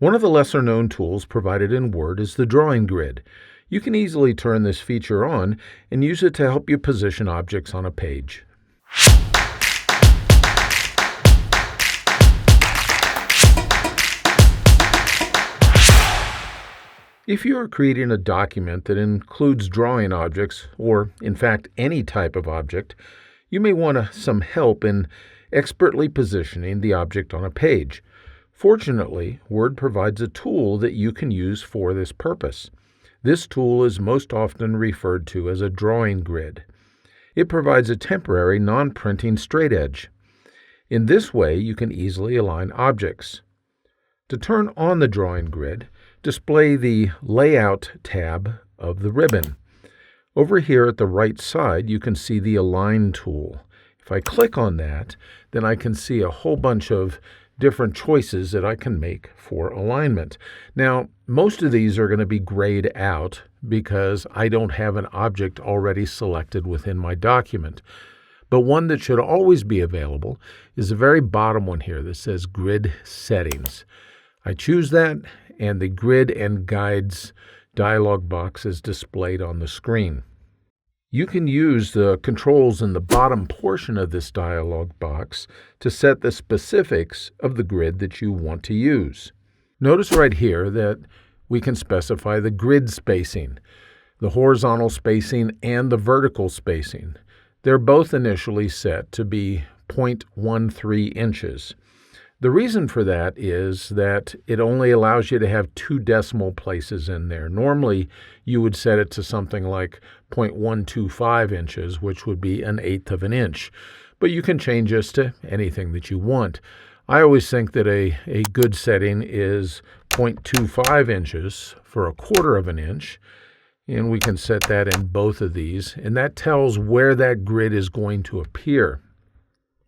One of the lesser-known tools provided in Word is the drawing grid. You can easily turn this feature on and use it to help you position objects on a page. If you are creating a document that includes drawing objects, or in fact any type of object, you may want some help in expertly positioning the object on a page. Fortunately, Word provides a tool that you can use for this purpose. This tool is most often referred to as a drawing grid. It provides a temporary non-printing straight edge. In this way, you can easily align objects. To turn on the drawing grid, display the Layout tab of the ribbon. Over here at the right side, you can see the Align tool. If I click on that, then I can see a whole bunch of different choices that I can make for alignment. Now, most of these are going to be grayed out because I don't have an object already selected within my document. But one that should always be available is the very bottom one here that says Grid Settings. I choose that, and the Grid and Guides dialog box is displayed on the screen. You can use the controls in the bottom portion of this dialog box to set the specifics of the grid that you want to use. Notice right here that we can specify the grid spacing, the horizontal spacing and the vertical spacing. They're both initially set to be 0.13 inches. The reason for that is that it only allows you to have 2 decimal places in there. Normally, you would set it to something like 0.125 inches, which would be 1/8 of an inch. But you can change this to anything that you want. I always think that a good setting is 0.25 inches for 1/4 of an inch. And we can set that in both of these. And that tells where that grid is going to appear.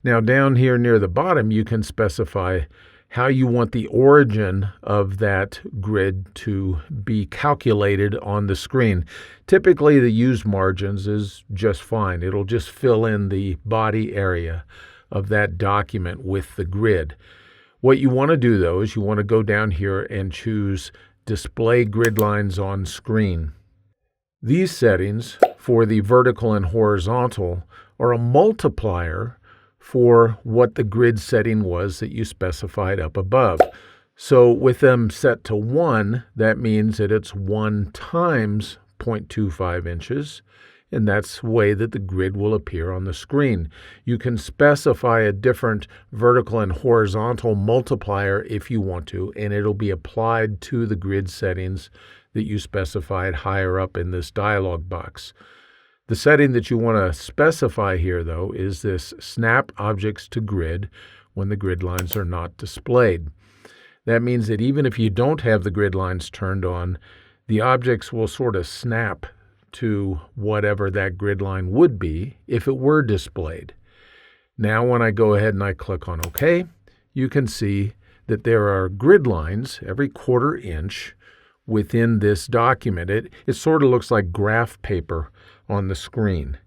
Now down here near the bottom, you can specify how you want the origin of that grid to be calculated on the screen. Typically, the use margins is just fine. It'll just fill in the body area of that document with the grid. What you want to do, though, is you want to go down here and choose Display Grid Lines on Screen. These settings for the vertical and horizontal are a multiplier for what the grid setting was that you specified up above. So with them set to 1, that means that it's 1 times 0.25 inches, and that's the way that the grid will appear on the screen. You can specify a different vertical and horizontal multiplier if you want to, and it'll be applied to the grid settings that you specified higher up in this dialog box. The setting that you want to specify here, though, is this Snap Objects to Grid when the grid lines are not displayed. That means that even if you don't have the grid lines turned on, the objects will sort of snap to whatever that grid line would be if it were displayed. Now when I go ahead and I click on OK, you can see that there are grid lines every 1/4 inch within this document. It sort of looks like graph paper on the screen.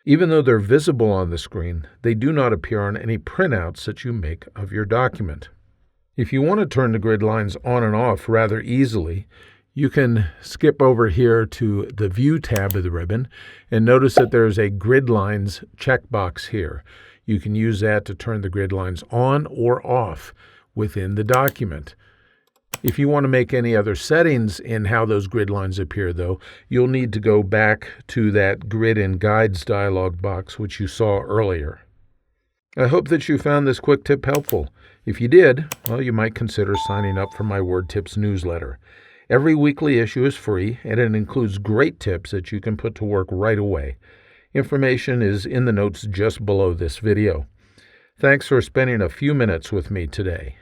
Even though they're visible on the screen, they do not appear on any printouts that you make of your document. If you want to turn the grid lines on and off rather easily, you can skip over here to the View tab of the ribbon and notice that there's a Grid Lines checkbox here. You can use that to turn the grid lines on or off within the document. If you want to make any other settings in how those grid lines appear, though, you'll need to go back to that Grid and Guides dialog box, which you saw earlier. I hope that you found this quick tip helpful. If you did, well, you might consider signing up for my Word Tips newsletter. Every weekly issue is free, and it includes great tips that you can put to work right away. Information is in the notes just below this video. Thanks for spending a few minutes with me today.